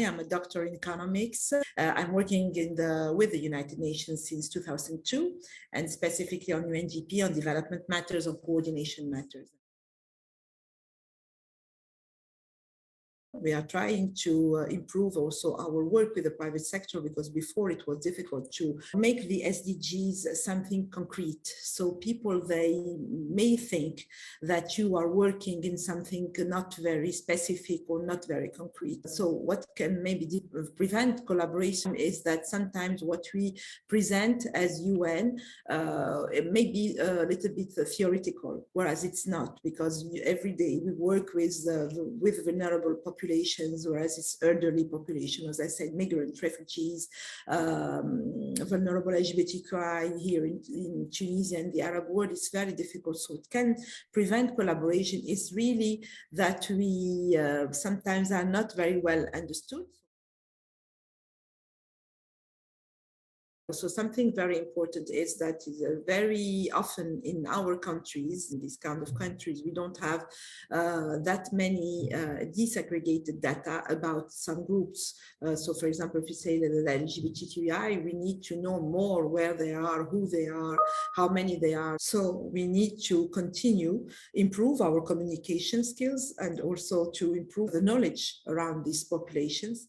I'm a doctor in economics. I'm working with the United Nations since 2002, and specifically on UNDP, on development matters, on coordination matters. We are trying to improve also our work with the private sector, because before it was difficult to make the SDGs something concrete. So people, they may think that you are working in something not very specific or not very concrete. So what can maybe prevent collaboration is that sometimes what we present as UN it may be a little bit theoretical, whereas it's not, because every day we work with vulnerable populations, whereas it's elderly population, as I said, migrant refugees, vulnerable LGBTQI here in Tunisia and the Arab world. It's very difficult. So it can prevent collaboration is really that we sometimes are not very well understood. So something very important is that very often in our countries, in these kind of countries, we don't have that many disaggregated data about some groups. So for example, if you say that the LGBTQI, we need to know more where they are, who they are, how many they are. So we need to continue, improve our communication skills, and also to improve the knowledge around these populations.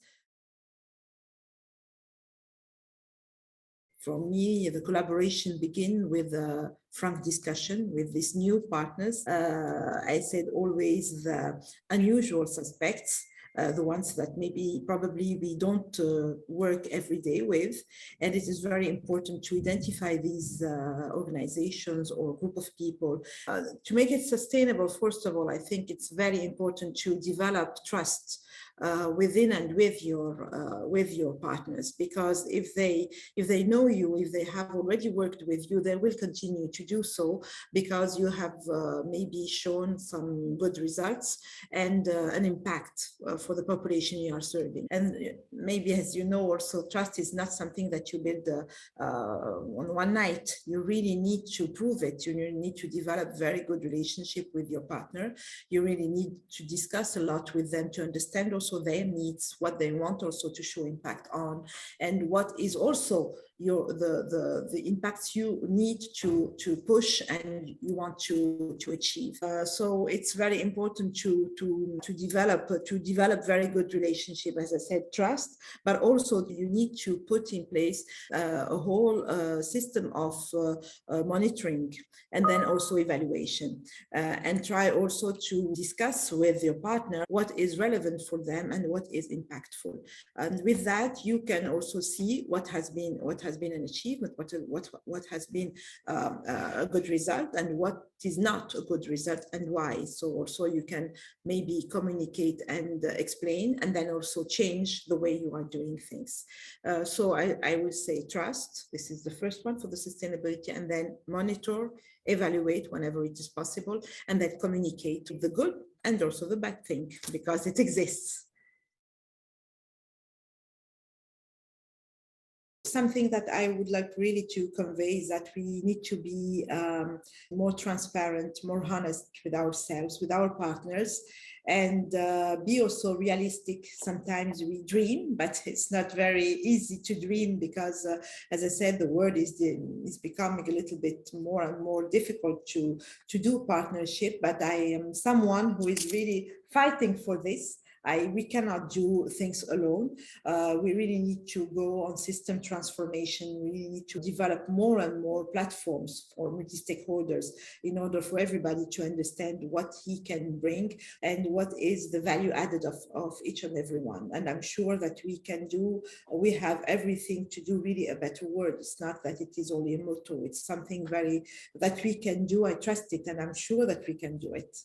For me, the collaboration begins with a frank discussion with these new partners. I said always the unusual suspects, the ones that probably we don't work every day with. And it is very important to identify these organizations or group of people. To make it sustainable, first of all, I think it's very important to develop trust within and with your partners, because if they know you, if they have already worked with you, they will continue to do so, because you have maybe shown some good results and an impact for the population you are serving. And maybe, as you know, also trust is not something that you build on one night. You really need to prove it. You need to develop very good relationship with your partner. You really need to discuss a lot with them to understand also their needs, what they want also to show impact on, and what is also the impacts you need to push and you want to achieve. So it's very important to develop very good relationship, as I said, trust, but also you need to put in place a whole system of monitoring and then also evaluation, and try also to discuss with your partner what is relevant for them and what is impactful. And with that, you can also see what has been an achievement, what has been a good result, and what is not a good result and why. So also you can maybe communicate and explain, and then also change the way you are doing things. So I would say trust. This is the first one for the sustainability, and then monitor, evaluate whenever it is possible, and then communicate the good and also the bad thing, because it exists. Something that I would like really to convey is that we need to be more transparent, more honest with ourselves, with our partners, and be also realistic. Sometimes we dream, but it's not very easy to dream, because as I said, the world is becoming a little bit more and more difficult to do partnership. But I am someone who is really fighting for this. We cannot do things alone. We really need to go on system transformation. We need to develop more and more platforms for multi-stakeholders in order for everybody to understand what he can bring and what is the value added of each and every one. And I'm sure that we have everything to do really a better world. It's not that it is only a motto. It's something that we can do. I trust it, and I'm sure that we can do it.